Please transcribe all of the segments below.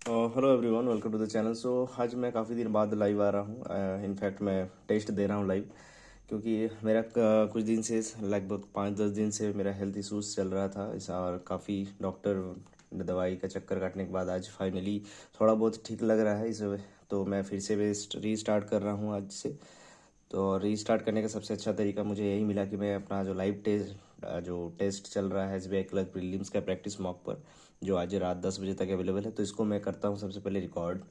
Hello everyone, welcome to the channel. So आज मैं काफ़ी दिन बाद लाइव आ रहा हूँ। इनफैक्ट मैं टेस्ट दे रहा हूँ लाइव, क्योंकि मेरा कुछ दिन से, लगभग 5-10 दिन से मेरा हेल्थ इश्यूज चल रहा था और काफ़ी डॉक्टर दवाई का चक्कर काटने के बाद आज फाइनली थोड़ा बहुत ठीक लग रहा है। इस तो मैं फिर से रीस्टार्ट कर रहा हूँ आज से। तो रीस्टार्ट करने का सबसे अच्छा तरीका मुझे यही मिला कि मैं अपना जो टेस्ट चल रहा है एसबीआई क्लर्क प्रीलिम्स का प्रैक्टिस मॉक पर, जो आज रात 10 बजे तक अवेलेबल है, तो इसको मैं करता हूँ सबसे पहले रिकॉर्ड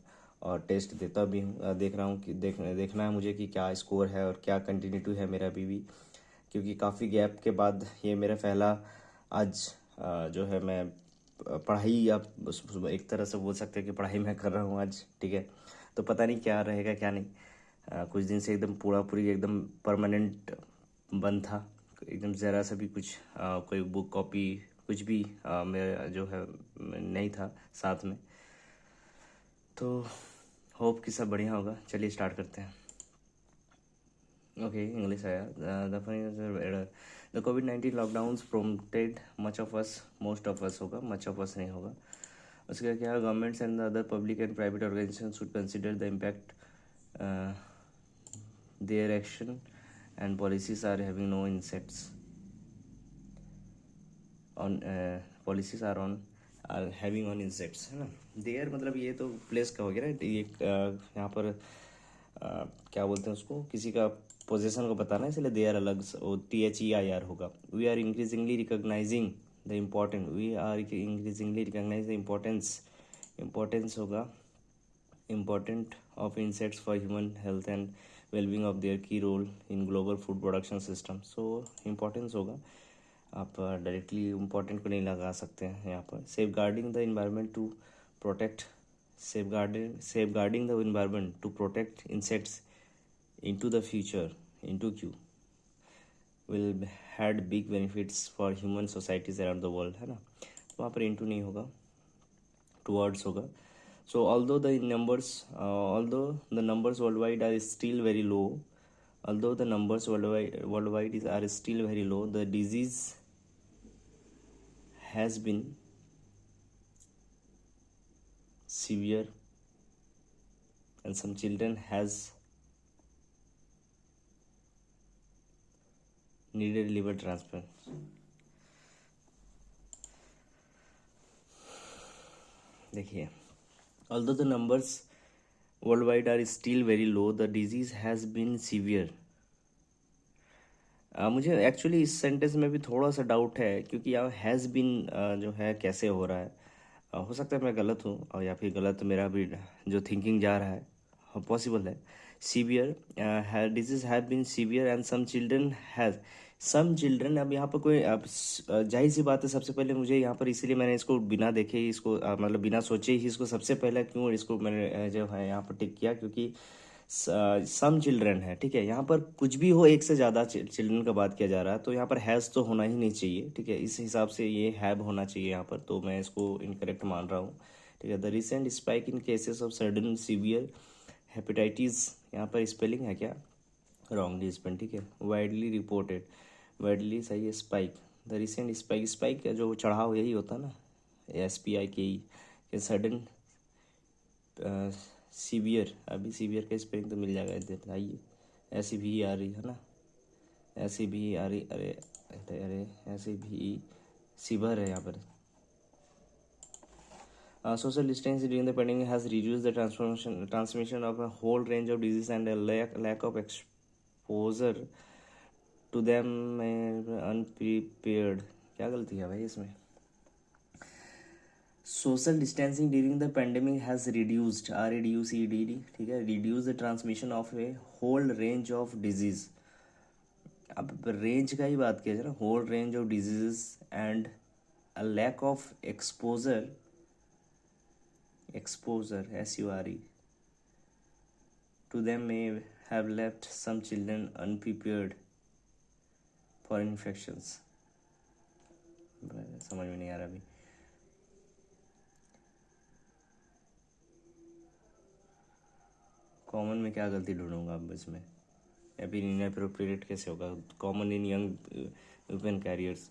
और टेस्ट देता भी हूँ। देख रहा हूँ कि देखना है मुझे कि क्या स्कोर है और क्या कंटिन्यूटी है मेरा अभी भी, क्योंकि काफ़ी गैप के बाद ये मेरा पहला आज जो है मैं पढ़ाई, आप एक तरह से बोल सकते हैं कि पढ़ाई मैं कर रहा हूँ आज। ठीक है, तो पता नहीं क्या रहेगा क्या नहीं। कुछ दिन से एकदम पूरा पूरी एकदम परमानेंट बंद था, एकदम ज़रा सा भी कुछ कोई बुक कॉपी कुछ भी मेरा जो है नहीं था साथ में। तो होप कि सब बढ़िया होगा। चलिए स्टार्ट करते हैं। ओके, इंग्लिश आया। द कोविड-19 lockdowns prompted much of us, most of us होगा, मच ऑफ अस नहीं होगा। उसके क्या, governments and the other public and private organization should consider the impact their action and policies are having no insects on policies are on are having on insects, है ना। There मतलब ये तो place का हो गया ना, ये यहाँ पर क्या बोलते हैं उसको, किसी का पोजीशन को बताना है, इसलिए देयर अलग THEIR होगा। We are increasingly recognising the important, we are increasingly recognise the importance होगा, important of insects for human health and well-being of their key role in global food production system। so importance होगा, आप directly important को नहीं लगा सकते हैं यहाँ पर। Safeguarding the environment to protect, safeguarding the environment to protect insects into the future, into Q will had big benefits for human societies around the world, है ना। वहाँ पर into नहीं होगा, towards होगा। So although the numbers worldwide are still very low, although the numbers worldwide are still very low, the disease has been severe and some children has needed liver transplant। देखिए, although the numbers worldwide are still very low, the disease has been severe। मुझे actually इस sentence में भी थोड़ा सा doubt है, क्योंकि यहाँ हैज़ बिन जो है कैसे हो रहा है। हो सकता है मैं गलत हूँ, और या फिर गलत मेरा भी जो थिंकिंग जा रहा है, पॉसिबल है। Severe disease have been severe and some children. अब यहाँ पर कोई अब जाहिर सी बात है, सबसे पहले मुझे यहाँ पर, इसीलिए मैंने इसको बिना देखे ही इसको मतलब बिना सोचे ही इसको सबसे पहले क्यों इसको मैंने जो है यहाँ पर टिक किया, क्योंकि सम चिल्ड्रन है। ठीक है, यहाँ पर कुछ भी हो, एक से ज़्यादा चिल्ड्रन का बात किया जा रहा है, तो यहाँ पर हैज़ तो होना ही नहीं चाहिए। ठीक है, इस हिसाब से ये हैव होना चाहिए यहाँ पर, तो मैं इसको इनकरेक्ट मान रहा हूँ। ठीक है, the recent spike in cases of sudden severe hepatitis, यहाँ पर स्पेलिंग है क्या, रॉन्गली स्पेल। ठीक है, वाइडली रिपोर्टेड, वाइडली सही है, स्पाइक। द रिसेंट स्पाइक का जो चढ़ाव यही होता है ना, SPIKE, सडन सीवियर। अभी सीवियर का स्पेलिंग तो मिल जाएगा, इधर आइए, ऐसी भी आ रही है ना, ऐसी भी आ रही, अरे अरे अरे, ऐसी भी सीवर है यहाँ पर। Social distancing during the pandemic has reduced the transmission of a whole range of diseases and a lack of exposure to them unprepared। क्या गलती है भाई इसमें? Social distancing during the pandemic has reduced, REDUCED, ठीक है, reduce the transmission of a whole range of disease. अब range का ही बात किया जाए ना, whole range of diseases and a lack of exposure, SURE to them may have left some children unprepared for infections। समझ में नहीं आ रहा अभी। कॉमन में क्या गलती ढूंढूंगा अब इसमें, या फिर इनअप्रोप्रिएट कैसे होगा, common in young women carriers.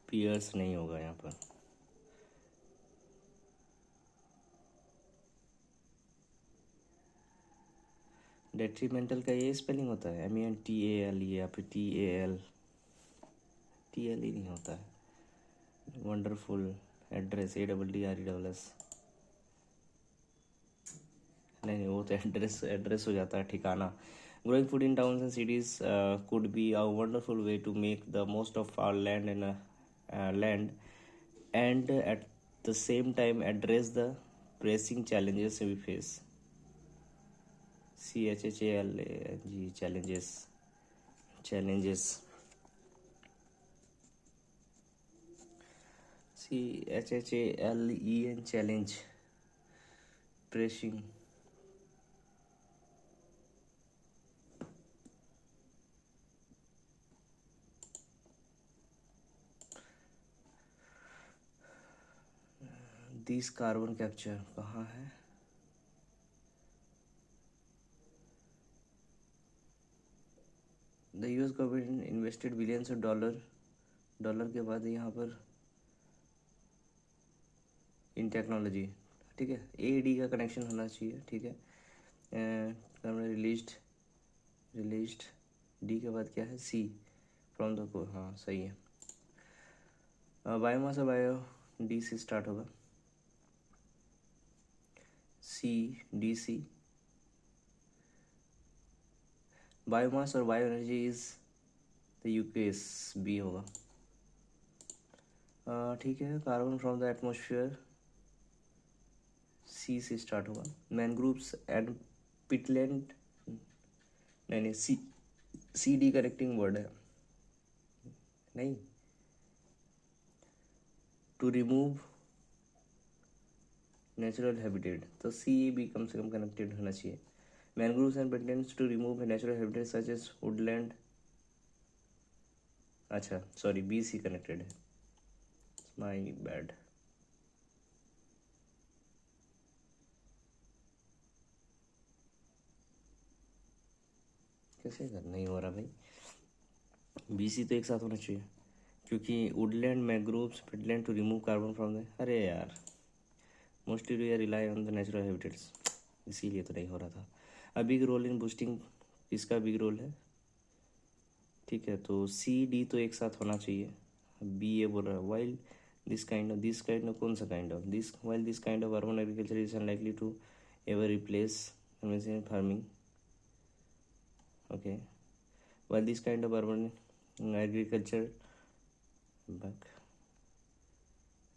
Peers नहीं होगा यहाँ पर। डेट्रीमेंटल का ये स्पेलिंग होता है MENTAL या फिर TAL? TL ही नहीं होता है। वंडरफुल एड्रेस ADDRESS, नहीं वो तो एड्रेस हो जाता है, ठिकाना। Growing food in towns and cities could be a wonderful way to make the most of our land and at the same time address the pressing challenges we face. CHHALNG challenges CHHALEN challenge, pressing. This carbon capture कहाँ है? The US government invested billions of dollar के बाद यहाँ पर इन technology, ठीक है। AD का connection होना चाहिए, ठीक है। रिलीज्ड D के बाद क्या है? C फ्रॉम द को, हाँ सही है। बायोमास बायो D से स्टार्ट होगा, CDC। बायोमास और bio energy is the UPS, B होगा। ठीक है। Carbon from the atmosphere C से स्टार्ट होगा। मैनग्रूव्स एंड पिटलैंड, नहीं CD कनेक्टिंग वर्ड है, नहीं। टू रिमूव नेचुरल हैबिटेट, तो C भी कम से कम कनेक्टेड होना चाहिए। Mangroves and peatlands to remove natural habitat such as woodland, अच्छा सॉरी BC कनेक्टेड है, माय बैड। कैसे कर नहीं हो रहा भाई? BC तो एक साथ होना चाहिए, क्योंकि woodland mangroves peatland to remove carbon from the, अरे यार mostly we are rely on the natural habitats, इसीलिए तो नहीं हो रहा था। A big role in boosting, इसका बिग रोल है, ठीक है। तो CD तो एक साथ होना चाहिए। B ये बोल रहा है वाइल दिस काइंड ऑफ कौन सा kind of this, while this kind of urban agriculture is unlikely to ever replace conventional farming, okay. While this kind of urban agriculture back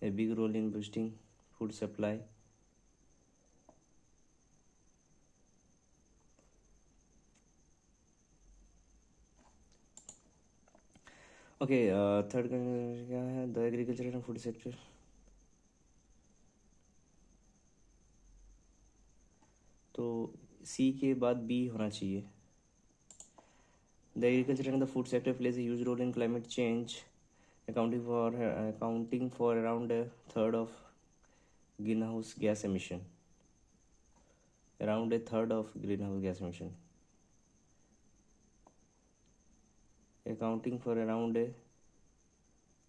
a big role in boosting food supply, okay. Third क्या है? The agriculture and food sector, तो C के बाद B होना चाहिए। The agriculture and the food sector plays a huge role in climate change, accounting for around a third of greenhouse gas emission, around a third of greenhouse gas emission, accounting for around a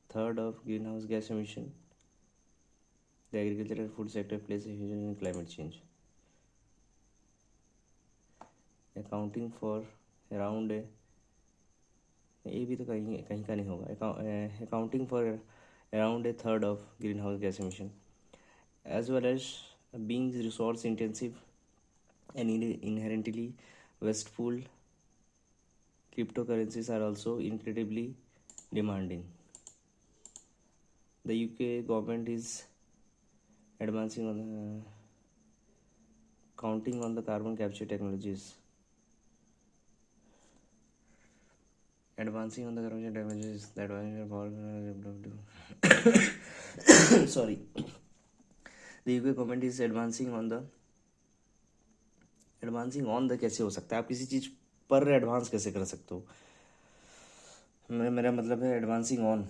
third of greenhouse gas emission. The agriculture and food sector plays a huge role in climate change, accounting for around a, ये भी तो कहीं कहीं का नहीं होगा। accounting for around a third of greenhouse gas emission, as well as being resource intensive and inherently wasteful. Cryptocurrencies are also incredibly demanding. The UK government is advancing on counting on the carbon capture technologies. Advancing on the carbon capture technologies that sorry. The UK government is advancing on the कैसे हो सकता है? आप किसी चीज़ पर advance कैसे कर सकते हो? मेरा मतलब है एडवांसिंग ऑन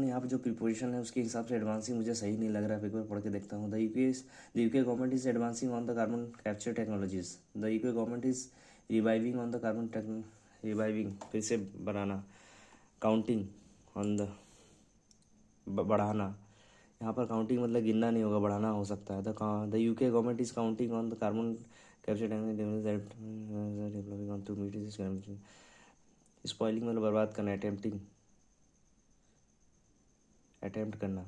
यहाँ पे जो प्रीपोजिशन है उसके हिसाब से एडवांसिंग मुझे सही नहीं लग रहा है। एक बार पढ़ के देखता हूँ। The UK government is advancing on the carbon capture technologies. The UK government is reviving on the carbon reviving, फिर से बनाना, काउंटिंग ऑन द बढ़ाना। यहाँ पर काउंटिंग मतलब गिनना नहीं होगा, बढ़ाना हो सकता है। The UK government is counting on the carbon capture developing on to meet this. Spoiling मतलब बर्बाद करना, अटेम्प्ट करना,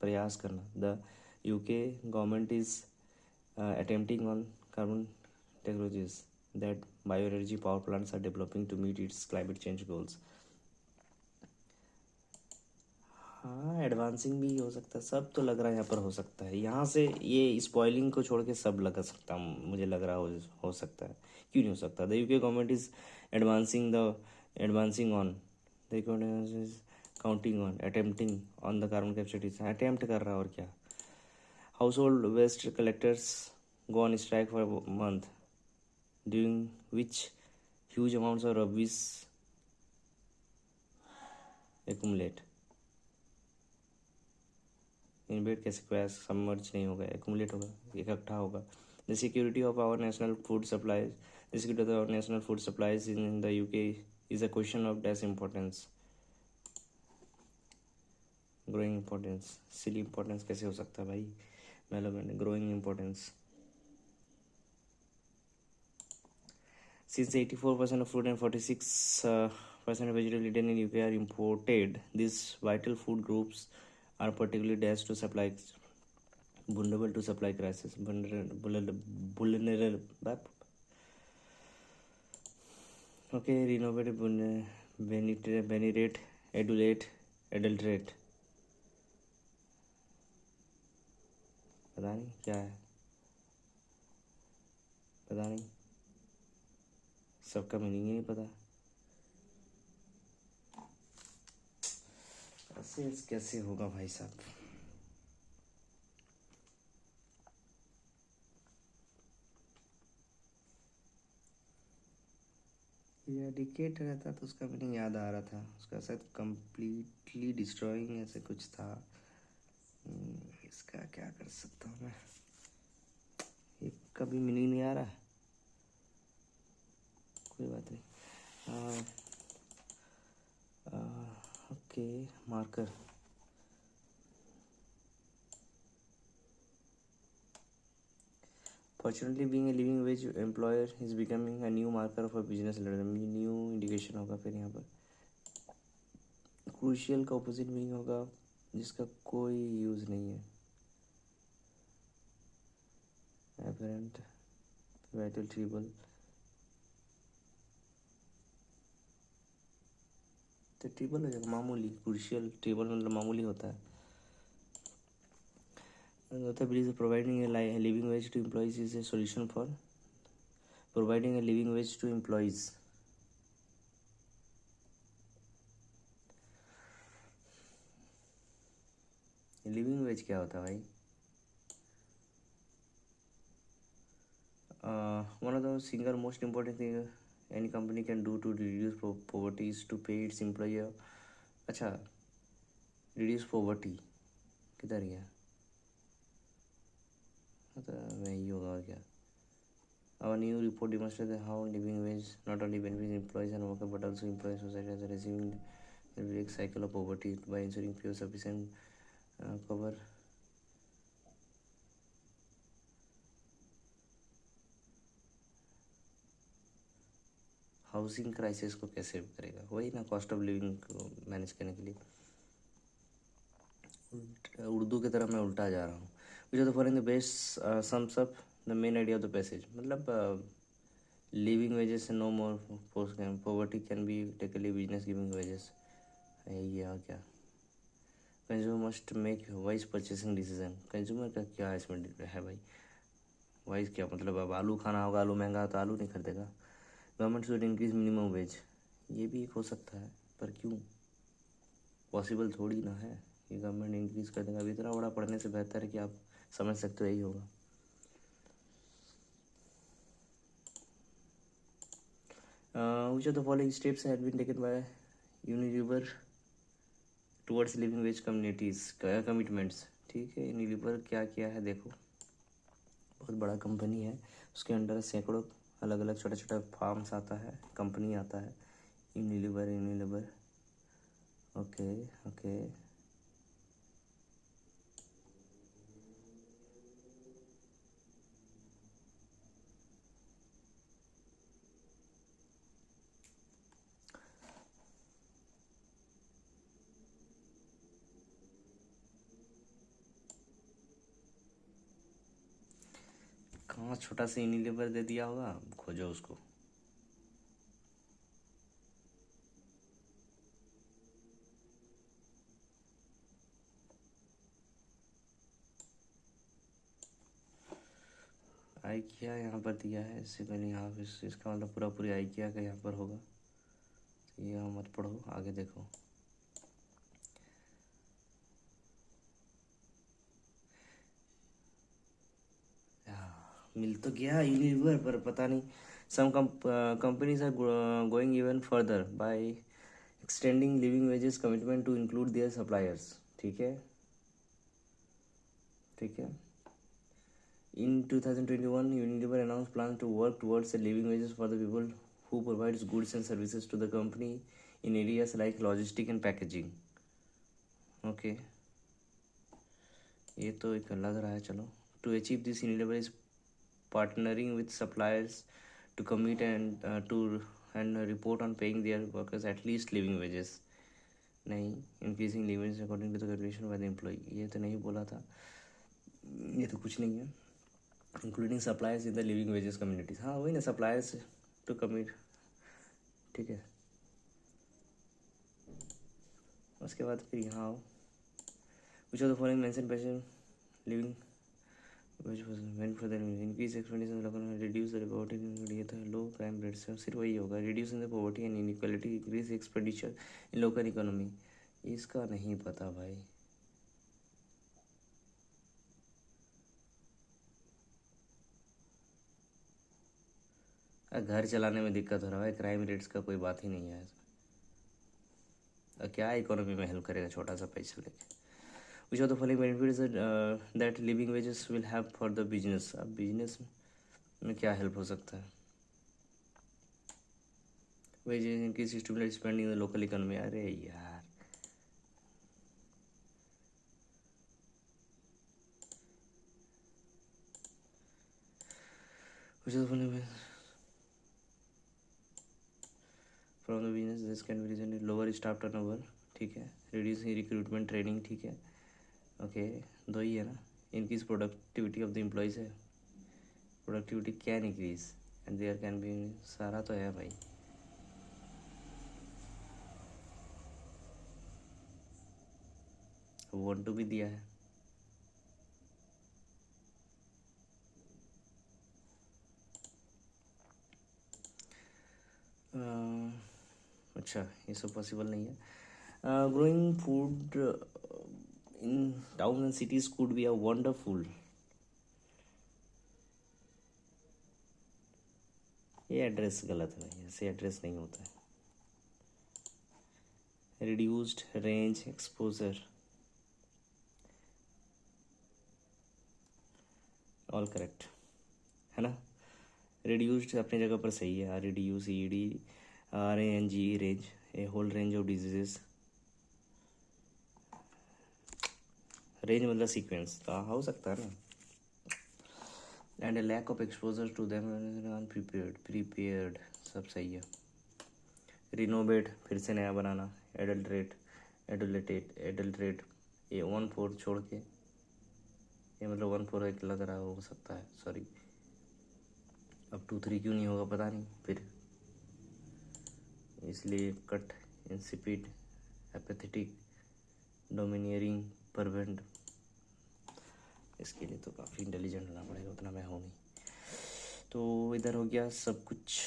प्रयास करना। The UK government is attempting on carbon technologies that bioenergy power plants are developing to meet its climate change goals. हाँ, advancing भी हो सकता है, सब तो लग रहा है यहाँ पर हो सकता है। यहाँ से ये स्पॉइलिंग को छोड़ के सब लग सकता, मुझे लग रहा हो सकता है। क्यों नहीं हो सकता? The UK government is advancing on the counting on attempting on the carbon capture, attempt कर रहा है और क्या। Household waste collectors go on strike for a month, during which huge amounts of rubbish accumulate. इन्वेट कैसे, crash submerge नहीं होगा, accumulate होगा, इकट्ठा होगा। The security of our national food supplies, the security of our national food supplies in the UK is a question of dash importance, growing importance. Silly importance कैसे हो सकता है भाई, मेलोमेंट growing importance. Since 84% of fruit and 46% of vegetable eaten in UK are imported, these vital food groups are particularly dashed to supply vulnerable to supply crisis. Vulnerable. Okay, renovate, venerate, adulterate. पता नहीं क्या है, पता नहीं, सबका meaning ही नहीं पता। ऐसे कैसे होगा भाई साहब? ये डिकेट रहता तो उसका मीनिंग याद आ रहा था, उसका शायद कंप्लीटली डिस्ट्रॉइंग ऐसे कुछ था। इसका क्या कर सकता हूँ मैं, ये कभी मीनिंग नहीं आ रहा, कोई बात नहीं। Okay, marker. Fortunately being a living veg employer is becoming a new marker for business leader. New indication होगा फिर यहाँ पर। क्रूशियल का ऑपोजिट मीनिंग होगा जिसका कोई यूज़ नहीं है। Apparent, vital, tribal. तो ट्रिबल हो जाएगा, मामूली। क्रूशियल, ट्रिबल मतलब मामूली होता है। The bill is providing a living wage to employees is a solution for providing a living wage to employees. Living veg क्या होता है भाई? One of the single most important thing any company can do to reduce poverty is to pay its employee। अच्छा, reduce poverty किधर गया? मतलब वही होगा और क्या। Our new report demonstrates how living wage not only benefits employees and workers but also employs society as a receiving the break cycle of poverty by ensuring pure sufficient cover। Housing crisis को कैसे करेगा, वही ना, cost of living को manage करने के लिए। उर्दू की तरह मैं उल्टा जा रहा हूँ। Which of the following the best sums up the main idea of the passage. मतलब living wages no more poverty can be tackled business giving wages, यही है और क्या। Consumer must make wise purchasing decision. Consumer का क्या इसमें है भाई, वाइज क्या मतलब? अब आलू खाना होगा, आलू महंगा तो आलू नहीं खरीदेगा। Government should increase minimum wage, ये भी एक हो सकता है, पर क्यों? पॉसिबल थोड़ी ना है कि गवर्नमेंट इंक्रीज कर देगा। अभी इतना बड़ा पढ़ने से बेहतर है कि आप समझ सकते हो यही होगा। Which of the following steps had been taken by Unilever towards living wage communities commitments? ठीक है, यूनिलीवर क्या किया है देखो, बहुत बड़ा कंपनी है, उसके अंडर सैकड़ों अलग अलग छोटा छोटा फार्म्स आता है, कंपनी आता है। Unilever, okay okay. वहाँ छोटा सा यूनिलीवर दे दिया होगा, खोजो उसको। आइकिया यहाँ पर दिया है, इससे पहले यहाँ इसका मतलब पूरा पूरी आइकिया का यहाँ पर होगा, तो ये मत पढ़ो, आगे देखो। मिल तो गया यूनिलीवर, पर पता नहीं some companies are going even further by extending living wages commitment to include their suppliers. ठीक है, ठीक है। In 2021, Unilever announced plans to work towards a living wages for the people who provides goods and services to the company in areas like logistics and packaging. Okay, ये तो एक लग रहा है। चलो, to achieve this, Unilever is partnering with suppliers to commit and report on paying their workers at least living wages. नहीं, increasing living wages according to the calculation by the employee, ये तो नहीं बोला था, ये तो कुछ नहीं है। Including suppliers in the living wages communities, हाँ वही ना, सप्लायर्स टू कमिट। ठीक है, उसके बाद फिर यहाँ आओ, कुछ of the following mention passion living veg when for the increase expenditure reduce the poverty, ये तो लो क्राइम रेट से सिर्फ वही होगा, reduce in the poverty and inequality, increase expenditure in local economy. इसका नहीं पता भाई। घर चलाने में दिक्कत हो रहा है, क्राइम रेट्स का कोई बात ही नहीं है। क्या इकोनॉमी में हेल्प करेगा छोटा सा पैसा लेके। Which of the following benefits that living wages will have for the business. अब बिजनेस में क्या हेल्प हो सकता है? Wages increase student spending in the local economy. अरे यार, which of the following from the business this can be reason lower staff turnover. ठीक है, रिड्यूस रिक्रूटमेंट ट्रेनिंग। ठीक है, ओके, दो ही है ना। Increase productivity of the employees है, productivity can increase and there can be, सारा तो है भाई। वांट टू भी दिया है। अच्छा, ये सब पॉसिबल नहीं है। Growing food in town and cities could be a wonderful. ये एड्रेस गलत है, ऐसे एड्रेस नहीं होता है। Reduced range exposure, all correct है ना। रिड्यूस्ड अपनी जगह पर सही है, reduce RANGE range, a whole range of diseases. Range मतलब सीक्वेंस का हो सकता है ना। And a lack of exposure to them prepared, सब सही है। रिनोवेट, फिर से नया बनाना। एडल्ट्रेट, ये 1/4 छोड़ के, ये मतलब 1/4 एक लग रहा हो सकता है, सॉरी। अब 2/3 क्यों नहीं होगा पता नहीं फिर, इसलिए कट, इंसिपिड, एपेथेटिक, डोमिनियरिंग, परवेंट। इसके लिए तो काफ़ी इंटेलिजेंट होना पड़ेगा, उतना मैं हूँ नहीं। तो इधर हो गया सब कुछ।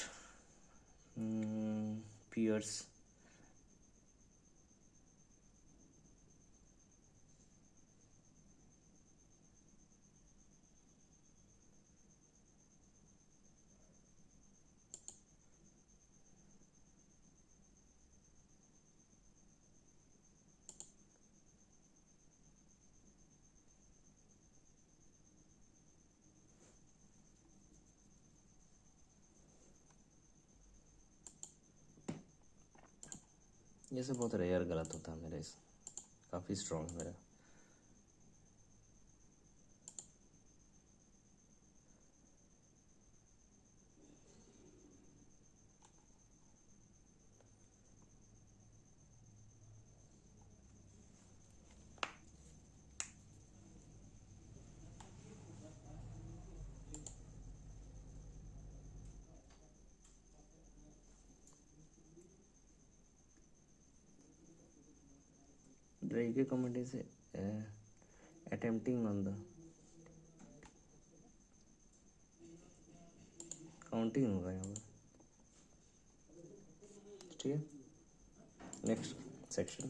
पियर्स, ये सब बहुत रेयर गलत होता है मेरे, काफ़ी स्ट्रॉन्ग मेरा। Drake comment is attempting on the counting होगा यहाँ पर, ठीक है। Next section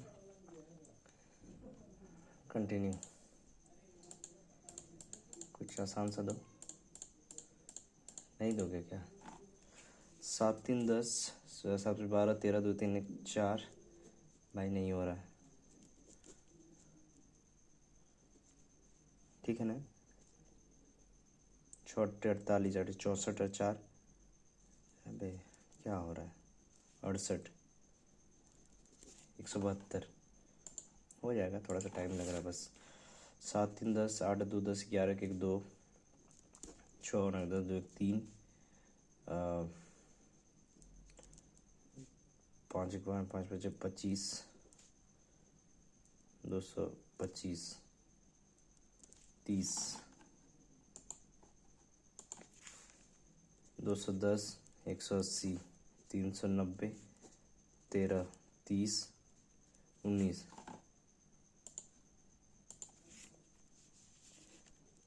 continue. कुछ आसान सा दो, नहीं दोगे क्या? 7 3 10, 7 12 13 2 3 1 4। भाई नहीं हो रहा है, ठीक है ना। 6 48 8 64 और 4। अबे क्या हो रहा है? 68 172 हो जाएगा, थोड़ा सा टाइम लग रहा है बस। 7 3 10 8 2 10 11 1 2 6 9 10 2 3 5 1 5 5 25 225 30 210 180 390 13 30 19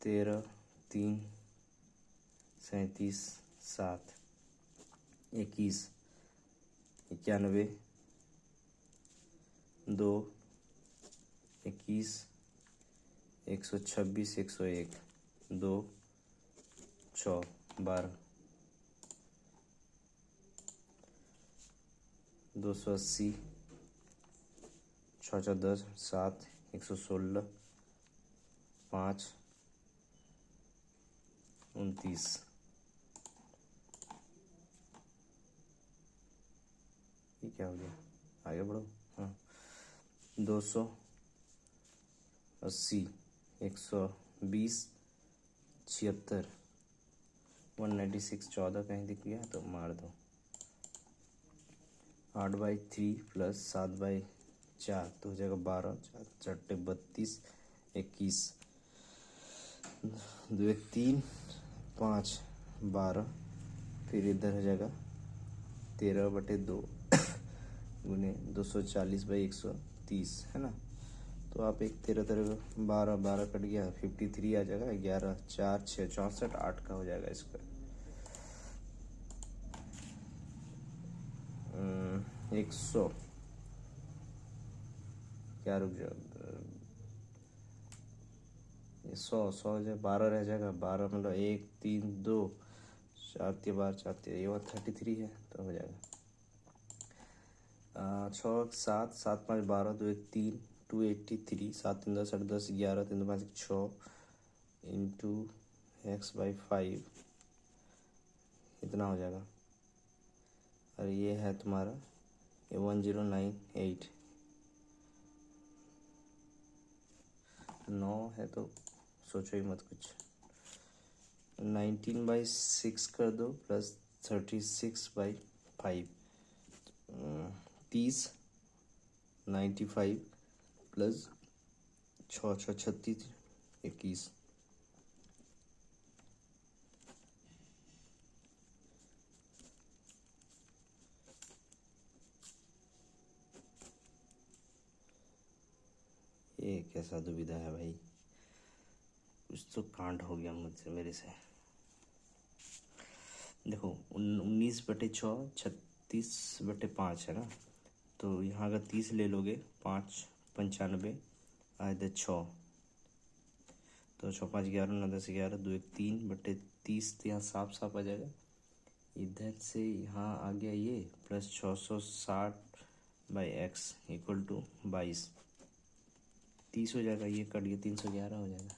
13 3 37 7 21 91 2 21 126 101 2 6 12 280 6 4 10 7 116 5 29। ये क्या हो गया? आगे बढ़ो। हाँ, 280 120 76 196 14 कहीं दिख गया तो मार दो। 8/3 प्लस 7/4 तो हो जाएगा 12 4 चट्टे 32 21 2 1 3 5 12। फिर इधर हो जाएगा 13/2 गुने 240/130 है ना। तो आप एक 13 12 12 कट गया 53 आ जाएगा। 11 4 6 64 8 का हो जाएगा इसका। 100 क्या रुक जाएगा? 100 हो जाए 12 रह जाएगा। 12 मतलब 1 3 2 4 3 12 4 3 ये बात 33 है तो हो जाएगा। 6 7 7 5 12 2 1 3 283 7 3 10 8 10 11 3 2 5 6 इंटू x/5 इतना हो जाएगा। और ये है तुम्हारा 1098 9 है तो सोचो ही मत कुछ। 19/6 कर दो प्लस 36/5 30 95 प्लस 6 6 36 21। ये कैसा दुविधा है भाई? कुछ तो कांड हो गया मुझसे, मेरे से। देखो 19/6 36/5 है ना। तो यहाँ अगर 30 ले लोगे 5 95 आधे 6 तो 6 5 11 9 10 11 2 1 3/30 तो यहाँ साफ साफ आ जाएगा। इधर से यहाँ आ गया ये प्लस 660/x इक्वल टू 22 30 हो जाएगा। ये कट गया 311 हो जाएगा।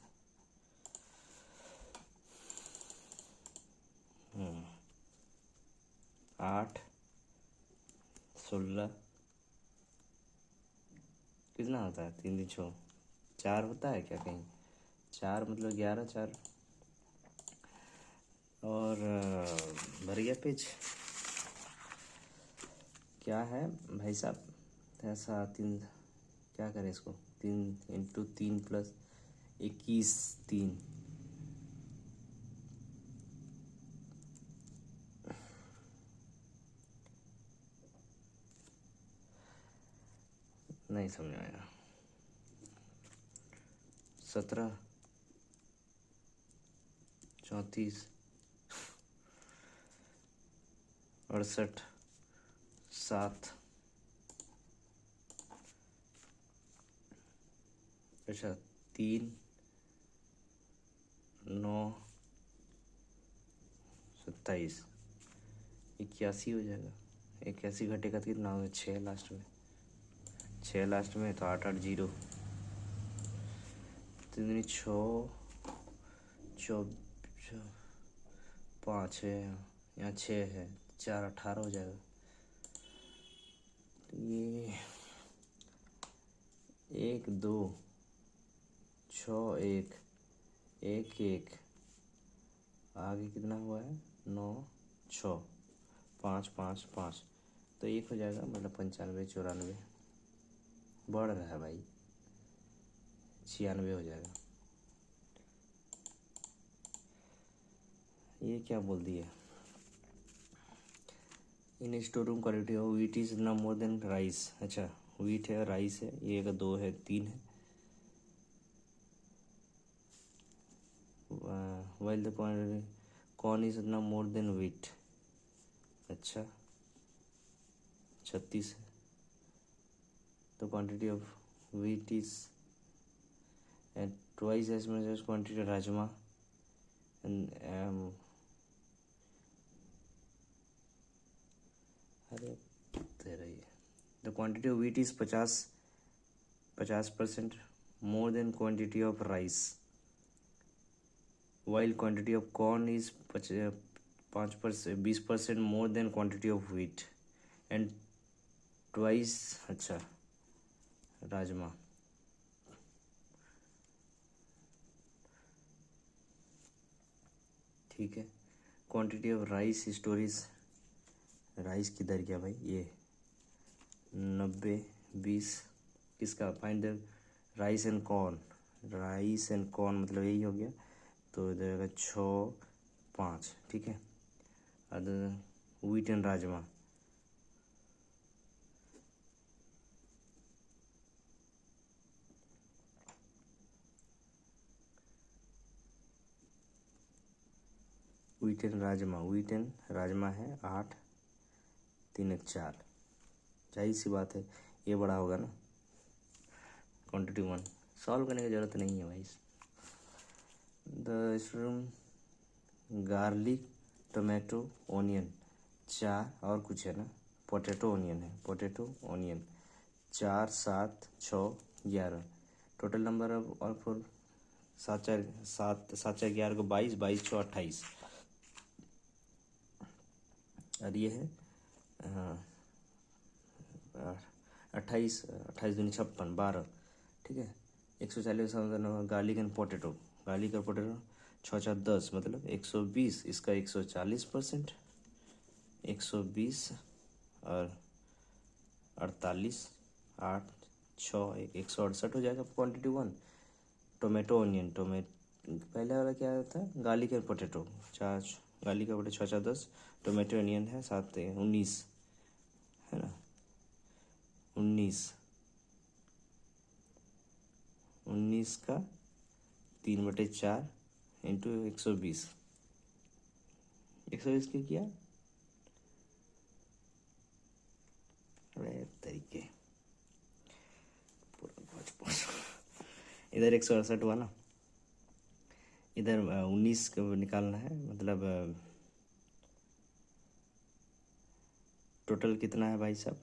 8 16 कितना होता है? 3 6 4 होता है क्या कहीं? 4 मतलब 11 4 और भर गया पेज। क्या है भाई साहब? ऐसा 3 क्या करें इसको? 3 इंटू 3 प्लस 21 3 नहीं समझ आया। 17, 34, 68, 7, अच्छा 3, 9, 27, 81 हो जाएगा। 81 घटेगा तो कितना होगा? 6 लास्ट में, 6 लास्ट में तो 8, 8, 0, 3, 6, 5 है, यहाँ 6 है, 4, 18 हो जाएगा। तो ये 1, 2, 6, 1, 1, 1, आगे कितना हुआ है? 9, 6, 5, 5, 5, तो 1 हो जाएगा, मतलब 95, 94 बढ़ रहा है भाई, 96 हो जाएगा। ये क्या बोल दिया? इन store room quality of wheat is ना मोर देन राइस। अच्छा, व्हीट है, राइस है, ये का 2 है, 3 है। वाइल द कॉर्न इज ना मोर देन व्हीट। अच्छा, 36 है। तो quantity of wheat is and twice as much as quantity rajma and अरे तेरा ये the quantity of wheat is 50% more than quantity of rice, while quantity of corn is 20% more than quantity of wheat and twice. अच्छा, राजमा, ठीक है। Quantity of rice storage, rice किधर गया भाई? ये 90, 20, किसका? Find the rice and corn, rice and corn मतलब यही हो गया, तो इधर 6, 5, ठीक है। अब wheat and rajma, wheat and rajma है 8, 3, 4, जाहिर सी बात है ये बड़ा होगा ना। क्वांटिटी 1 सॉल्व करने की ज़रूरत नहीं है भाई। The student garlic, tomato, onion 4 और कुछ है ना, पोटैटो ओनियन है, potato onion 4, 7, 6, 11, total number of और फोर 7, 4, 7, 7, 4, 11 को 22, 22, 6, 28, और ये है 28, 28 दूनी 56, 12, ठीक है। 140 गार्लिक एंड पोटैटो, गार्लिक और पोटैटो 6, 4, 10, मतलब 120, इसका 140%, 120 और 48, 8, 6, 168 हो जाएगा क्वांटिटी 1। टोमेटो ओनियन, पहले वाला क्या था? गार्लिक एंड पोटैटो 4, गार्लिक और पोटैटो 6, 4, 10, टोमेटो ओनियन है 7, 19 है ना, 19 का 3/4 इंटू 120, 120 क्यों किया? अरे तरीके पूरा इधर 168 हुआ ना, इधर 19 को निकालना है, मतलब टोटल कितना है भाई साहब?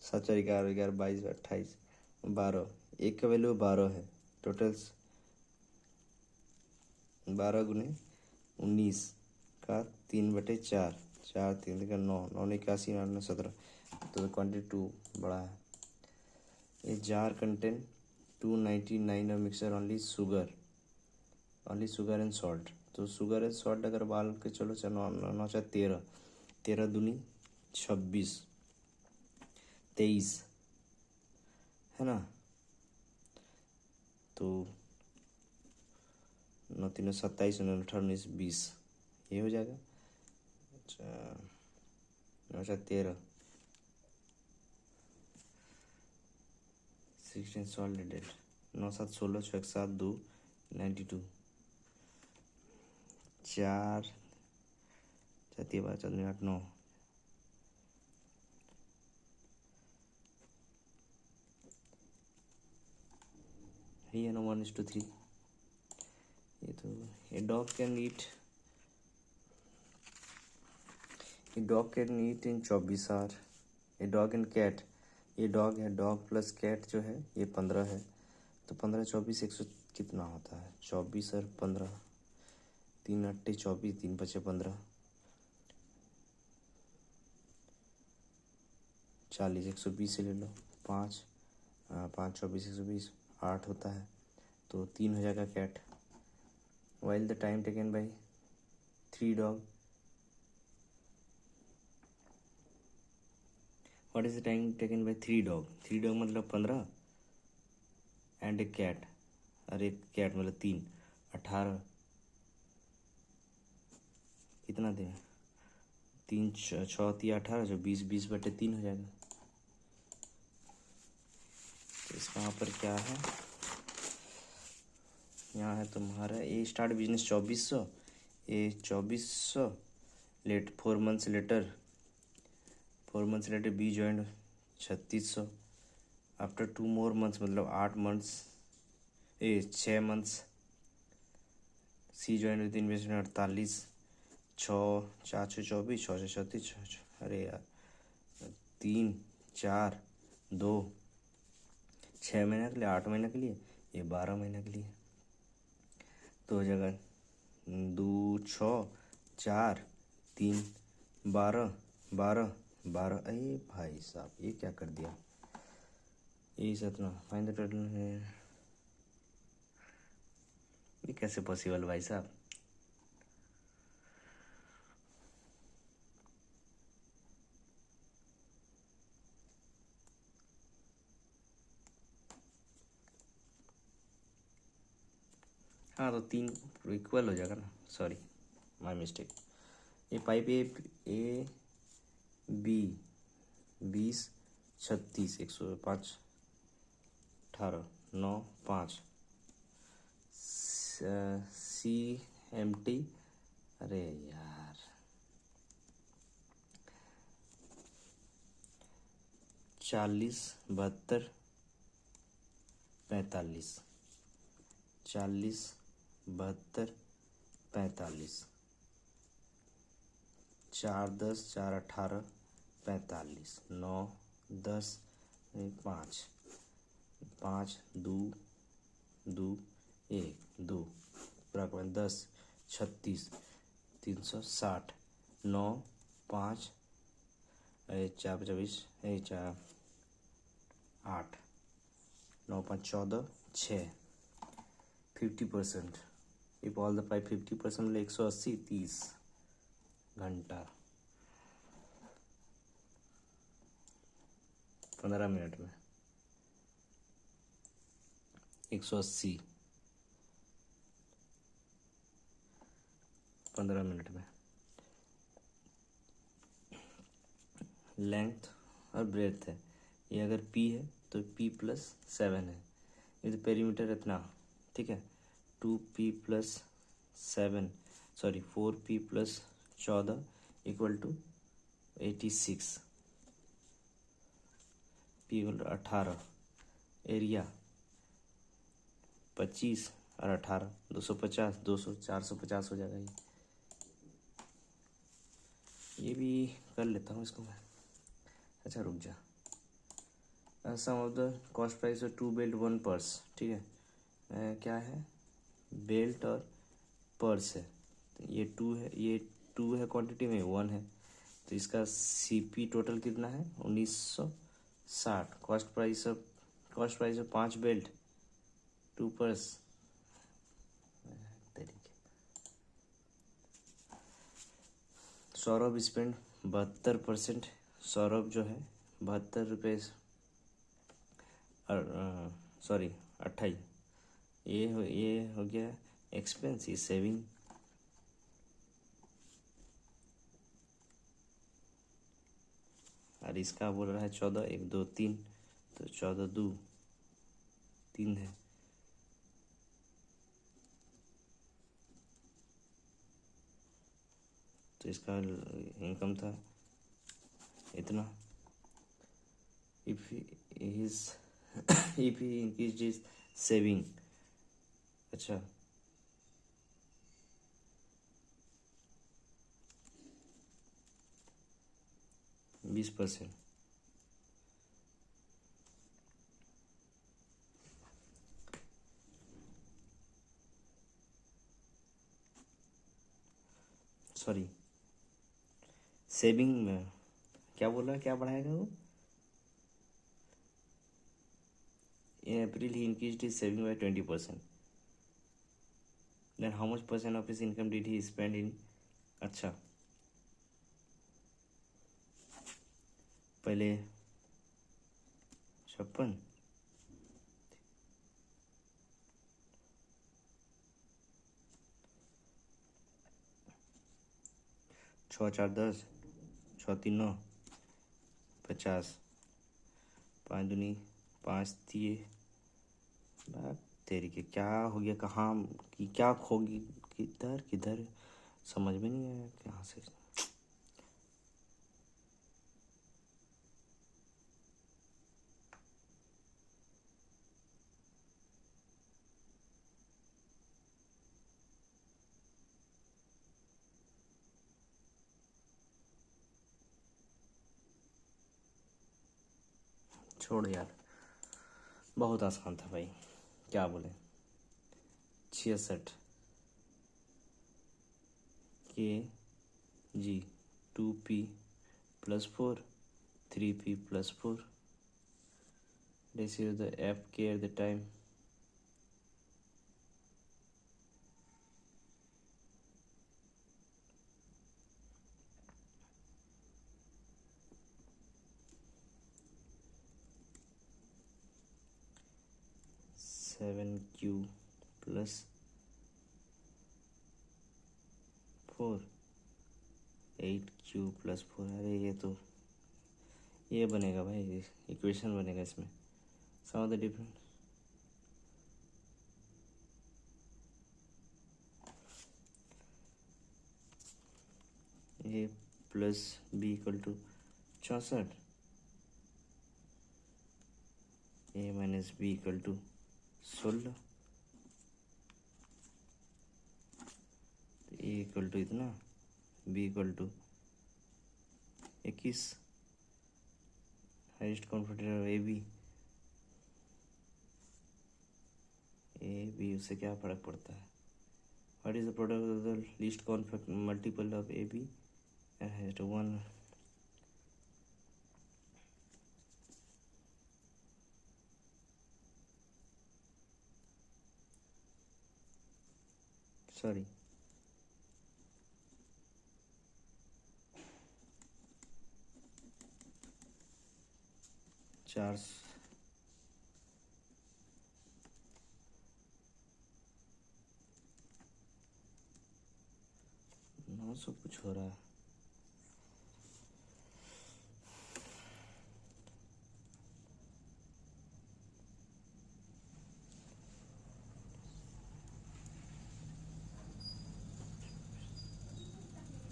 7, 4, 11, 11, 22, 28, 12, एक का वैल्यू 12 है, टोटल 12 गुने 19 का 3/4, 4, 3 का 9, 9, 81, 9, 17, तो क्वान्टिटी 2 बड़ा है। ये jar contain 299 mixer only sugar and salt, तो शुगर एंड सॉल्ट अगर बाल के चलो 9, 4, 13, 13 दूनी 26, 23 है ना, तो 9, 3, 27, 9, 18, 19, 20, ये हो जाएगा। अच्छा, 9, 4, 13, 16 सॉलिड 9 7 16 6 7 2 92 4 7 12 14 8 9 है ना 1:3। ये तो a dog can eat in 24 hour. A dog and cat, ये डॉग है, डॉग प्लस कैट जो है ये 15 है, तो 15 24 100 कितना होता है? 24 और 15, 3 8 24, 3 5 15, 40 120 से ले लो, 5 5 24 120, 8 होता है, तो 3 हो जाएगा cat. While the time taken by 3 dog, what is the time taken by 3 dog? 3 dog मतलब 15 एंड ए कैट, और एक कैट मतलब 3, 18, कितना दें? 3 6 3 18, जो 20 20/3 हो जाएगा। तो इसका यहाँ पर क्या है? यहाँ है तुम्हारा A start business 2400, A 2400 let 4 months later B joint 3600, after 2 more months मतलब 8 months 6 months C joint with investment 48, 6 4 6 24, 6 6 36, अरे यार 3 4 2, 6 महीने के लिए, 8 महीने के लिए, ये 12 महीने के लिए, तो हो जाएगा 2 6 4 3 12 12 12। अरे भाई साहब ये क्या कर दिया? ये इतना फाइन द टोटल है, ये कैसे पॉसिबल भाई साहब? हाँ तो 3 इक्वल हो जाएगा ना, सॉरी माय मिस्टेक। ये pipe A B 20 36 105 18 9 5 C M T, अरे यार 40 72 45, 40 72 45, 4 10 4 18 45, 9 10 5 5 2 2 1 2 बराबर 10 36 360, 9 5 4 25 4 8 9 5 14 6, 50%। इफ ऑल द पाइप 50% मतलब 180 30 घंटा 15 मिनट में 180 15 मिनट में। लेंथ और ब्रेथ है, ये अगर P है तो P+7 है, ये तो पेरीमीटर इतना, ठीक है, 2P+7 sorry 4P+14 equal to 86, P equal to 18, area 25 और 18 250 200 450 हो जाएगा। ये भी कर लेता हूँ इसको मैं। अच्छा रुक जा, sum of the cost price of 2 belt 1 purse, ठीक है, क्या है? बेल्ट और पर्स है, तो ये 2 है, ये 2 है क्वांटिटी में, 1 है, तो इसका CP टोटल कितना है? 1960। Cost price of 5 belt 2 purse, Saurabh spend 72%, Saurabh जो है 72 रुपये, सॉरी 28, ये हो गया एक्सपेंस, ये सेविंग, और इसका बोल रहा है 14 1 2 3, तो 14 2 3 है। तो इसका इनकम था इतना। If is if he increase is saving, अच्छा 20%, सॉरी सेविंग में क्या बोल रहा है, क्या बढ़ाएगा वो? In April, he increased his saving by 20%. Then how much percent of his income did he spend in? अच्छा, पहले 56, 6 4 10, 6 3 9, 50, 5 दूनी 5 दिए। बात तेरी के क्या हो गया, कहाँ की क्या खोगी, किधर किधर समझ में नहीं आया कहाँ से। छोड़ यार, बहुत आसान था भाई, क्या बोले। 66 के जी 2p + 4 3p + 4 receive the fk at the time 7q + 4 8q + 4। अरे ये बनेगा भाई, इक्वेशन बनेगा इसमें। Sum of the different a + b = 64, a - b = 16, a = इतना, b = 21। Highest common factor A B उससे क्या फर्क पड़ता है। What is the product of the least common multiple of A B and has 1। Sorry 4 900 कुछ हो रहा है।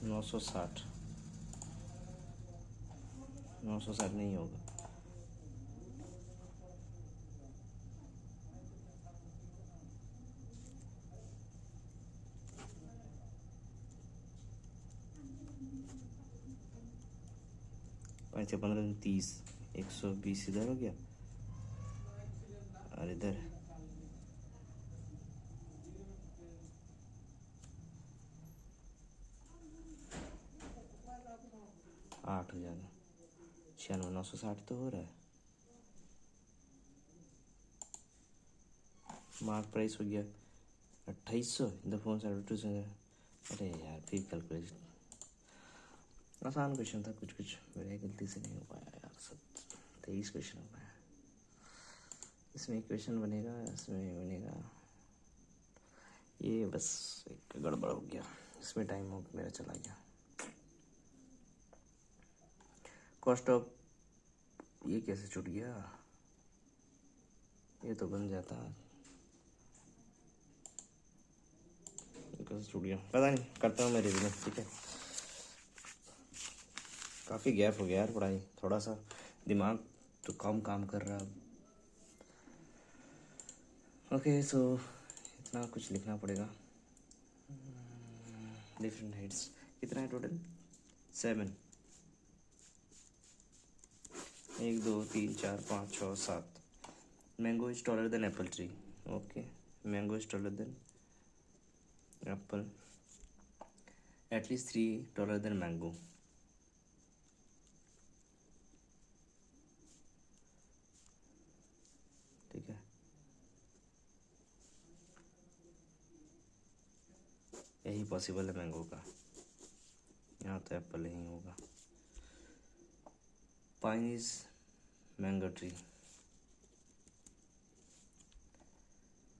नौ सौ साठ नहीं होगा। पाँच 15 30, 120 इधर हो गया और इधर 8,000, 96 960 तो हो रहा है। मार्क प्राइस हो गया 2800 द फोन सर्विस। अरे यार फिर कैलकुलेशन, आसान क्वेश्चन था, कुछ कुछ मेरे गलती से नहीं हो पाया यार। सब 23 क्वेश्चन हो पाया। इसमें क्वेश्चन बनेगा, इसमें बनेगा, ये बस एक गड़बड़ हो गया, इसमें टाइम हो मेरा चला गया। कॉस्ट ऑफ ये कैसे छूट गया, ये तो बन जाता स्टूडियो, पता नहीं, करता हूँ मैं रिव्यू, ठीक है। काफ़ी गैप हो गया यार पढ़ाई, थोड़ा सा दिमाग तो कम काम कर रहा है। ओके सो इतना कुछ लिखना पड़ेगा। डिफरेंट हाइट्स कितना है total? 7, 1 2 3 4 5 6 7। Mango is taller than Apple tree. Okay, mango is taller than Apple, at least 3 taller than mango. ठीक है, यही पॉसिबल है मैंगो का, यहाँ तो एप्पल ही होगा। Pine is mango tree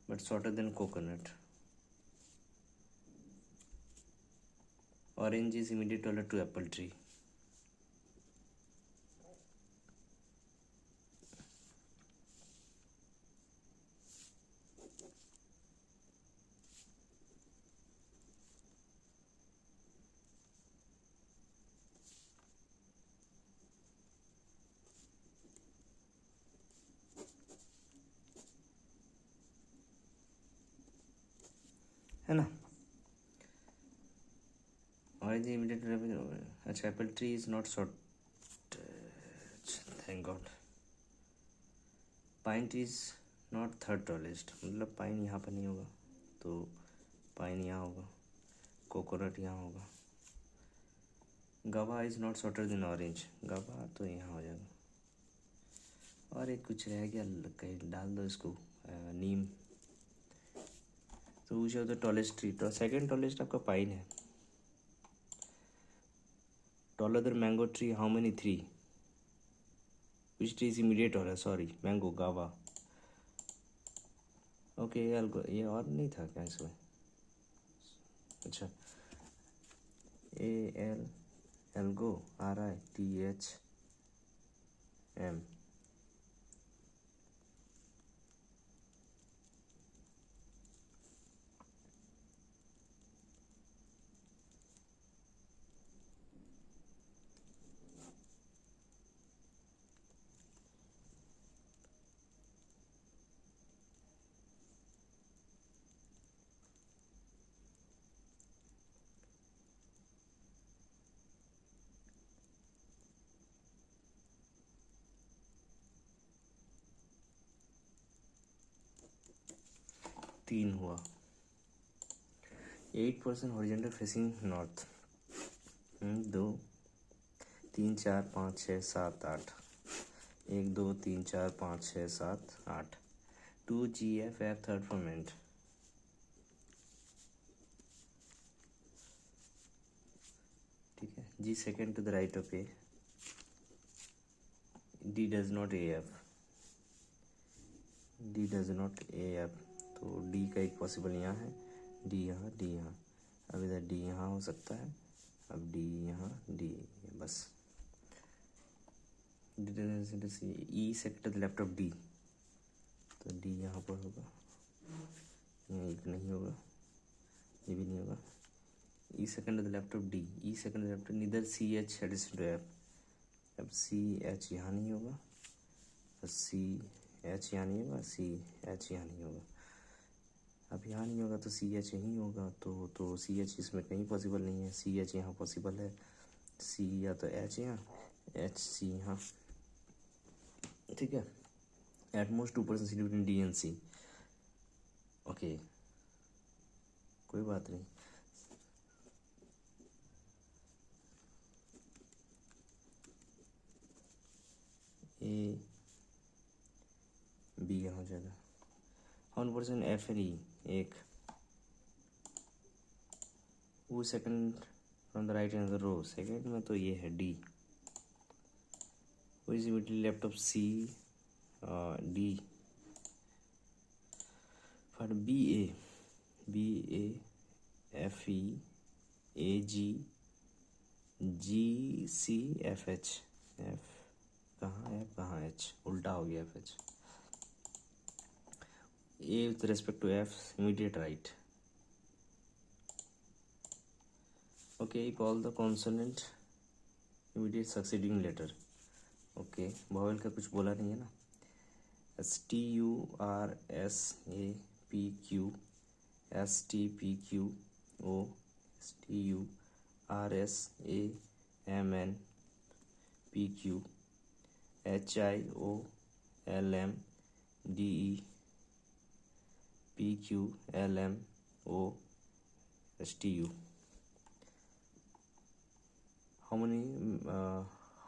but shorter than coconut. Orange is immediate taller to apple tree. है ना, ऑरेंज इमीडिएट, अच्छा apple tree is not short, thank God. Pine tree is not third tallest, मतलब pine यहाँ पर नहीं होगा, तो pine यहाँ होगा, कोकोनट यहाँ होगा। गवा is not shorter than orange, गवा तो यहाँ हो जाएगा। और एक कुछ रह गया, कहीं डाल दो इसको, नीम। तो विच ऑफ द टॉलेस्ट ट्री, तो सेकेंड टॉलेस्ट आपका पाइन है। Taller than mango tree how many? 3। Which tree is immediate taller? Sorry, mango, गावा। ओके, ये और नहीं था क्या इसमें? अच्छा, एल्गो, RITHM। तीन हुआ। 8% horizontal facing north. 2 3 4 5 6 7 8। 1 2 3 4 5 6 7 8। 2 GF F third फर्मेंट। ठीक है, G second to the right of A। D does not AF, D does not AF, तो D का एक पॉसिबल यहाँ है, D यहाँ, D यहाँ। अब इधर D यहाँ हो सकता है, अब D यहाँ, D, बस। E second to the left of D, तो D यहाँ पर होगा, यहाँ एक नहीं होगा, ये भी नहीं होगा। E second to the left of D, E second to the left, neither CH addition to F। अब CH यहाँ नहीं होगा, CH यहाँ नहीं होगा, CH यहाँ नहीं होगा। अब यहाँ नहीं होगा तो CH यहीं होगा, तो CH इसमें कहीं पॉसिबल नहीं है। CH यहाँ पॉसिबल है, C या तो H यहाँ, HC यहाँ। ठीक है, at most 2% between D and C। Okay, कोई बात नहीं। A B यहाँ हो जाएगा। 1% F and E, एक। वो second from the right and the row, second में तो ये है D। वो is immediately left of C, D for BA FE AG GCFH। F कहाँ F कहाँ H, उल्टा हो गया FH। A with respect to F, immediate right. Okay, if all the consonant immediate succeeding letter. Okay, vowel का कुछ बोला नहीं है ना. STURSAPQ, STPQO, STURSAMNPQ, HIOLMDE, PQLMOSTU.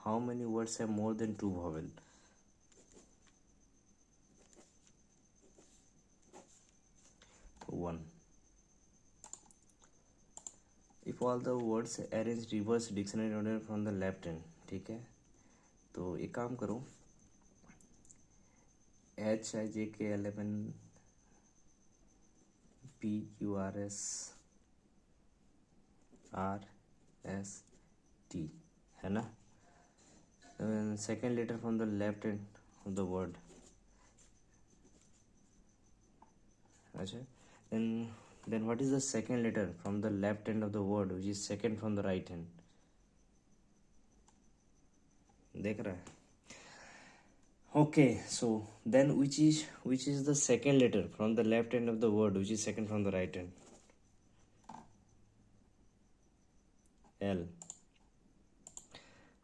How many words have more than two vowel? One. If all the words arrange reverse dictionary order from the left hand, ठीक है, तो एक काम करो, HIJKLMNPQRSRST है ना. Second letter from the left hand of the word. अच्छा, then what is the second letter from the left hand of the word which is second from the right hand? देख रहा है. Okay, so then which is the second letter from the left hand of the word which is second from the right hand? L.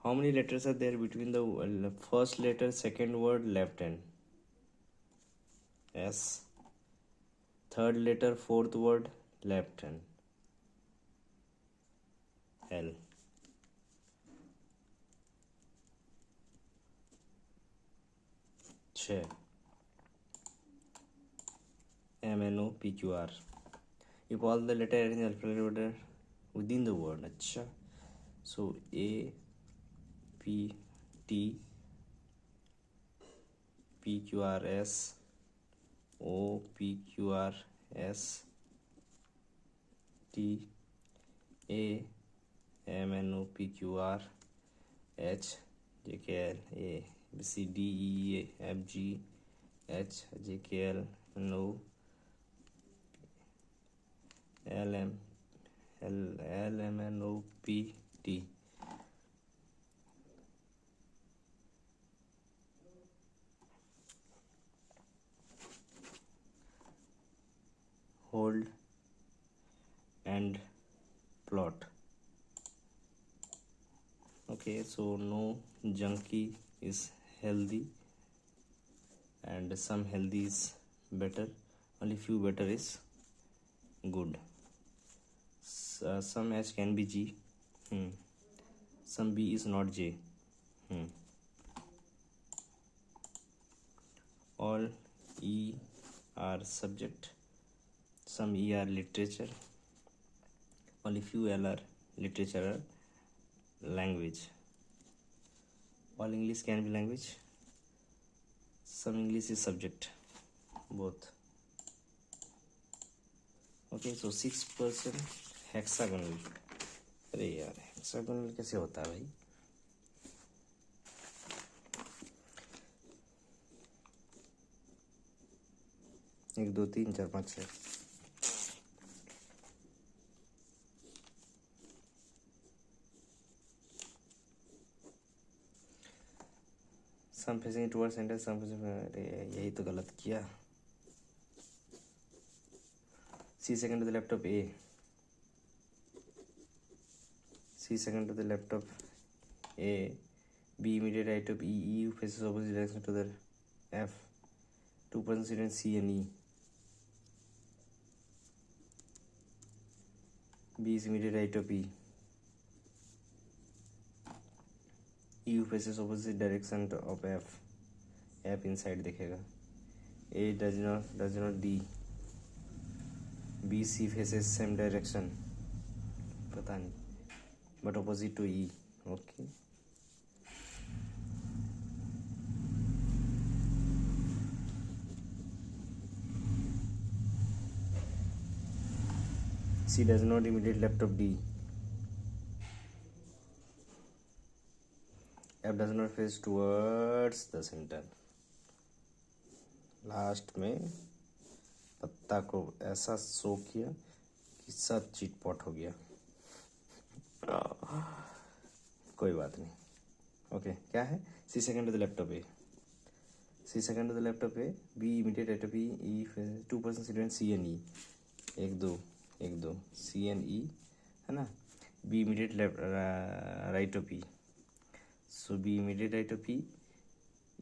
How many letters are there between the first letter, second word, left hand? S. Third letter, fourth word, left hand. L. छः. MNOPQR. If all the letter are in alphabetical order within the word, अच्छा. So A, P, T, P, Q, R, S, O, P, Q, R, S, T, A, M, N, O, P, Q, R, H, J, K, L, A, B, C, D, E, F, G, H, J, K, L, N, O, L, M, N, O, P, T. Hold and plot. Okay, so no junkie is healthy and some healthy is better, only few better is good. Some H can be G, some B is not J. All E are subject, some E are literature, only few L are literature or language. All English can be language, some English is subject, both. Okay, so 6% hexagonal. अरे यार hexagonal कैसे होता है भाई? एक दो तीन चार पाँच छः. Some facing towards center, some facing. अरे यही तो गलत किया. C second to the left of A. C second to the left of A. B immediate right of E. E faces opposite direction to the F. 2% student C and E. B is immediate right of E. E faces opposite direction of F. F inside दिखेगा. A does not D. B C faces same direction. पता नहीं. But opposite to E. Okay. C does not immediate left of D. F does not face towards the center. Last में पत्ता को ऐसा सोख किया कि सब चिटपट हो गया। कोई बात नहीं। ओके, क्या है? C second the laptop A, C second the laptop A, B immediate right of E, E 2% sequence C N E, एक दो सी एन ई है ना, B immediate right of E, so B immediate right of E,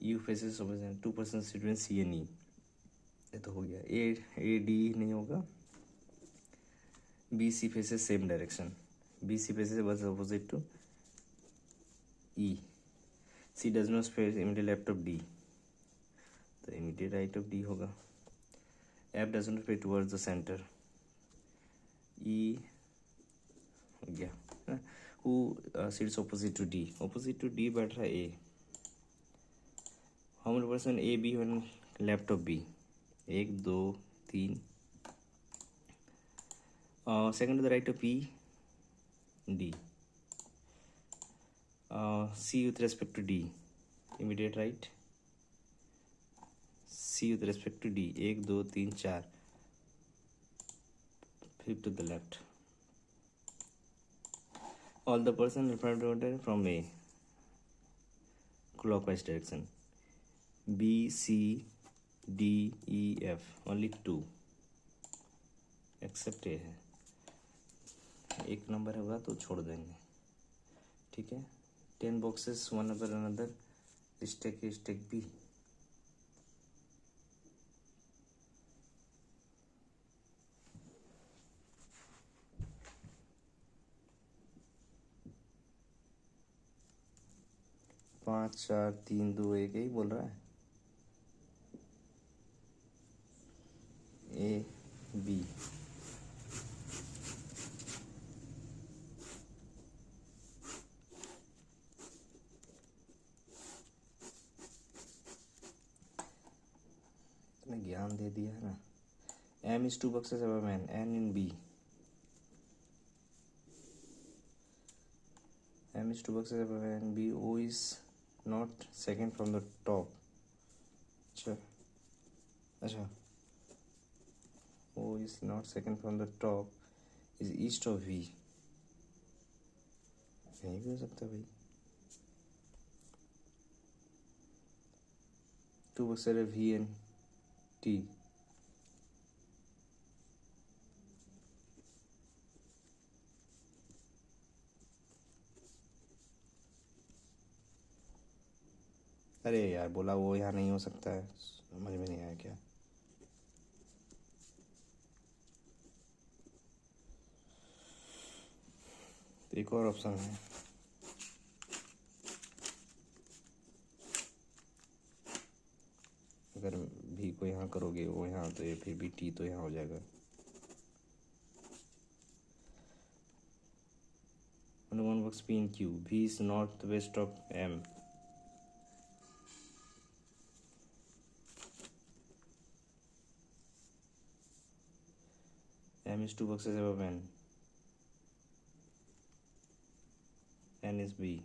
you faces 2% sequence C N E, ये तो हो गया। A D नहीं होगा, B C faces same direction, B C faces बस opposite to E, C does not face immediate left of D, तो immediate right of D होगा। F does not face towards the centre, E हो गया। Who sits opposite to D, opposite to D बैठ रहा है A, how many person A B one left of B, 1 2 3, second to the right of E D, C with respect to D, immediate right, C with respect to D, 1 2 3 4, फिर to the left, all the person referred from A, clockwise direction, B C D E F, only 2 except A है, एक number होगा तो छोड़ देंगे, ठीक है। 10 boxes one upper another, stack B, पाँच चार तीन दो एक ही बोल रहा है, ए बी, इतना ज्ञान दे दिया है ना। M is 2 boxes above N, N in B, M is 2 boxes above N, B, O is not second from the top, अच्छा O is not second from the top, is east of V, नहीं भी हो सकता भाई। 2 boxes है V and T, अरे यार बोला वो यहाँ नहीं हो सकता है, समझ में नहीं आया क्या। तो एक और ऑप्शन है, अगर भी को यहाँ करोगे वो यहाँ, तो ये फिर भी टी तो यहाँ हो जाएगा। One box P in Q, V is north west of M, M is 2 boxes above N, N is B,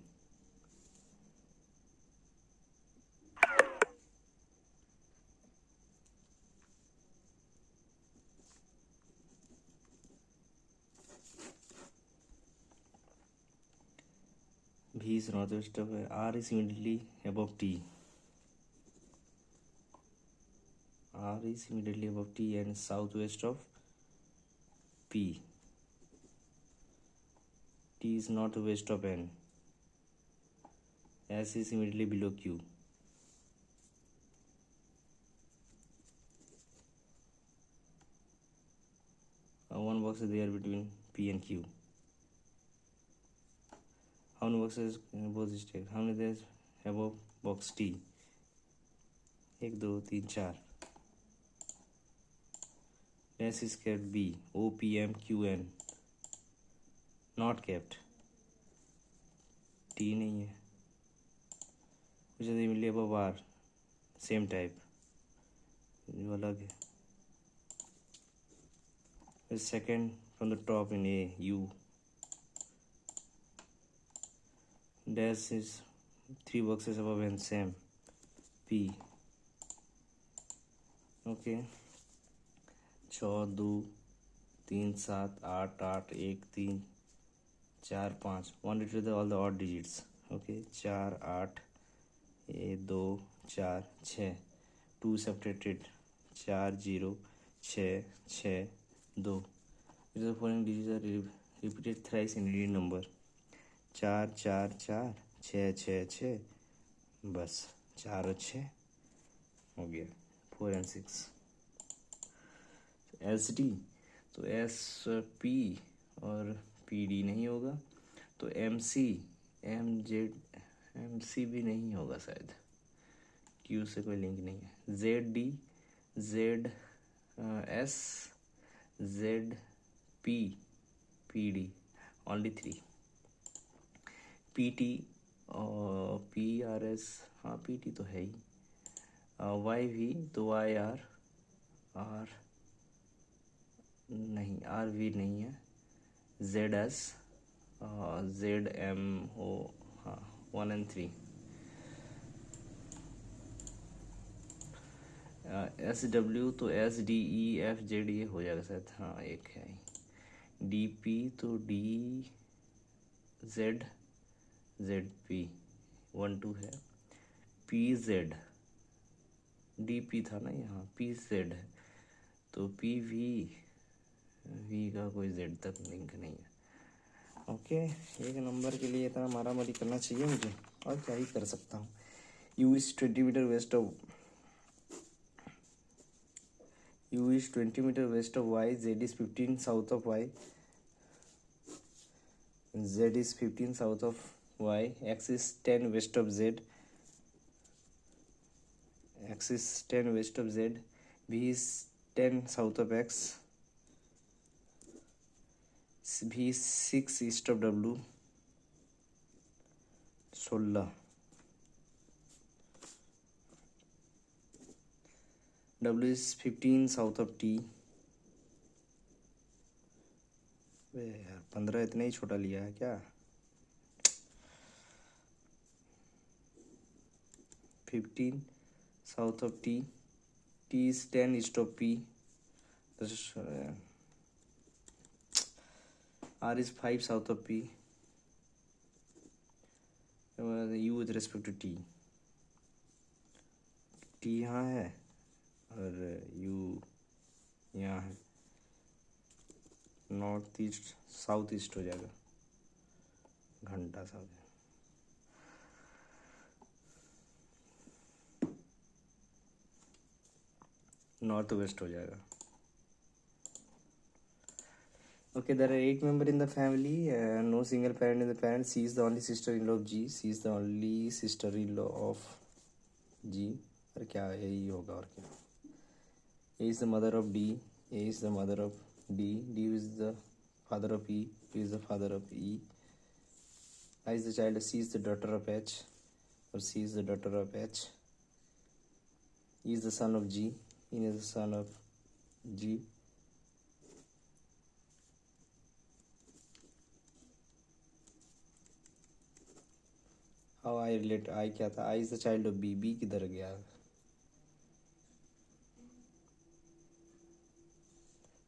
V is northwest of R is immediately above T, R is immediately above T and southwest of P, T is northwest of N, S is immediately below Q, one box is there between P and Q, how many boxes both stack, how many there is above box T, 1 2 3 4, S is kept B, O P M Q N not kept, T नहीं है, which is immediately above R, same type, जो अलग है, second from the top in A, U, dash is 3 boxes above and same, P, okay, 6 2 3 7 8 8 1 3 4 5 1 retrieve all the odd digits. Okay, 4 8 2 4 6 2 subtracted 4 0 6 6 2. It is the following digits are repeated thrice in real number. 4 4 4 6 6 6. बस 4 और 6 हो गया. 4 and 6. S D, तो S P और P D नहीं होगा, तो M C भी नहीं होगा शायद, क्यू से कोई लिंक नहीं है. Z D, Z S, Z P, P D, only 3. P T और पी आर एस, हाँ पी टी तो है ही. वाई वी, तो वाई आर, आर नहीं, आर वी नहीं है. Z S, Z M O, हाँ 1 and 3. एस डब्ल्यू, तो S D E F Z ये हो जाएगा शायद, हाँ एक है. डी पी, तो डी जेड, जेड पी 1 2 है. पी जेड, डी पी था ना यहाँ, पी जेड है, तो पी वी, वी का कोई जेड तक लिंक नहीं है. ओके, एक नंबर के लिए इतना मारामारी करना चाहिए मुझे, और क्या ही कर सकता हूँ. U is 20 metre west of, U is 20 meter west of Y, Z is 15 south of Y, Z is 15 south of Y, X is 10 west of Z, X is 10 west of Z, V is 10 south of X, V is 6 east of W, 16. W is 15 south of T. यार 15 इतना ही छोटा लिया है क्या? 15 south of T. T is 10 east of P. R is 5 south of P. U with respect to T. T यहाँ है और U यहाँ है. नॉर्थ ईस्ट, साउथ ईस्ट हो जाएगा, घंटा साउथ. नॉर्थ वेस्ट हो जाएगा. Okay, there are 8 members in the family. No single parent in the parent. C is the only sister-in-law of G. C is the only sister-in-law of G. और क्या यही होगा और क्या. A is the mother of D. A is the mother of D. D is the father of E. E is the father of E. I is the child. C is the daughter of H. Or C is the daughter of H. E is the son of G. E is the son of G. How I relate, I क्या था? I is the child of B. B किधर गया?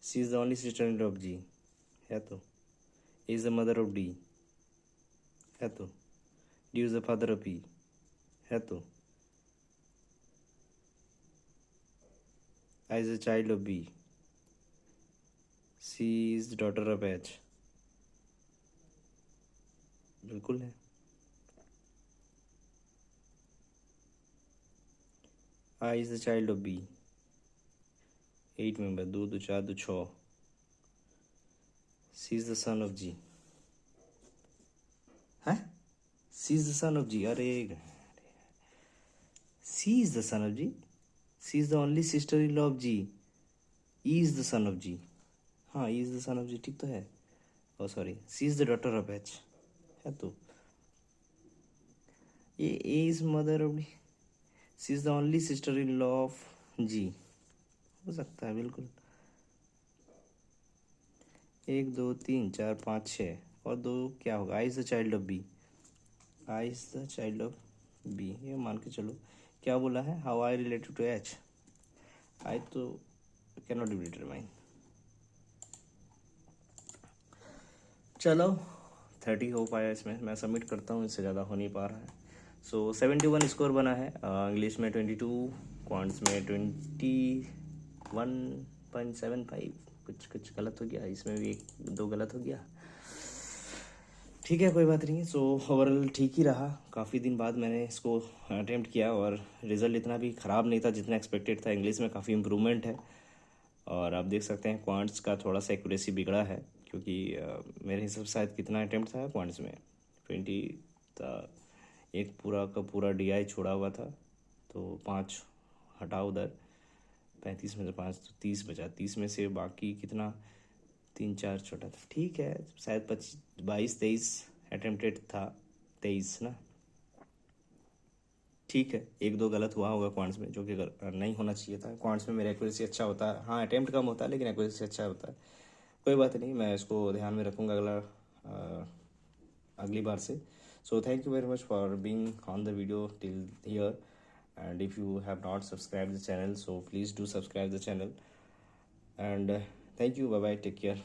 C is the only sister-in-law of G. है तो. A is the mother of D. है तो. D is the father of E. है तो. I is the child of B. C is the daughter of H. बिल्कुल है. I is the child of B. 8 member, 2 2 4 2 6. C is the son of G. Huh? C is the son of G. अरे C is the son of G. C is the only sister-in-law of G. E is the son of G. हाँ, E is the son of G, ठीक तो है. Oh sorry, C is the daughter of H. है तो. ये A is mother of D. C is the only sister-in-law of G. हो सकता है बिल्कुल. 1 2 3 4 5 6 और 2 क्या होगा? I is the child of B. I is the child of B. ये मान के चलो. क्या बोला है? How I related to H. I तो कैन नॉट बी डिटरमाइन। चलो 30 हो पाया इसमें, मैं सबमिट करता हूँ, इससे ज़्यादा हो नहीं पा रहा है। सो 71 स्कोर बना है, इंग्लिश में 22, क्वांट्स में 21.75। कुछ गलत हो गया, इसमें भी 1-2 गलत हो गया, ठीक है कोई बात नहीं। सो ओवरऑल ठीक ही रहा, काफ़ी दिन बाद मैंने इसको अटेम्प्ट किया और रिज़ल्ट इतना भी ख़राब नहीं था जितना एक्सपेक्टेड था। इंग्लिश में काफ़ी इम्प्रूवमेंट है और आप देख सकते हैं क्वांट्स का थोड़ा सा एक्यूरेसी बिगड़ा है, क्योंकि मेरे हिसाब से शायद कितना अटेम्प्ट था क्वांट्स में 20 था, एक पूरा का पूरा DI छोड़ा हुआ था, तो 5 हटाओ उधर, 35 में से 5 तो 30 बचा, 30 में से बाकी कितना 3-4 छोटा था, ठीक है शायद 22-23 अटेम्प्टेड था, 23 ना, ठीक है 1-2 गलत हुआ होगा क्वांट्स में, जो कि नहीं होना चाहिए था। क्वांट्स में मेरा एक्यूरेसी अच्छा होता है, हाँ अटेम्प्ट कम होता है लेकिन एक्यूरेसी अच्छा होता है। कोई बात नहीं, मैं इसको ध्यान में रखूँगा अगली बार से। So thank you very much for being on the video till here, and if you have not subscribed the channel, so please do subscribe the channel, and thank you, bye bye, take care.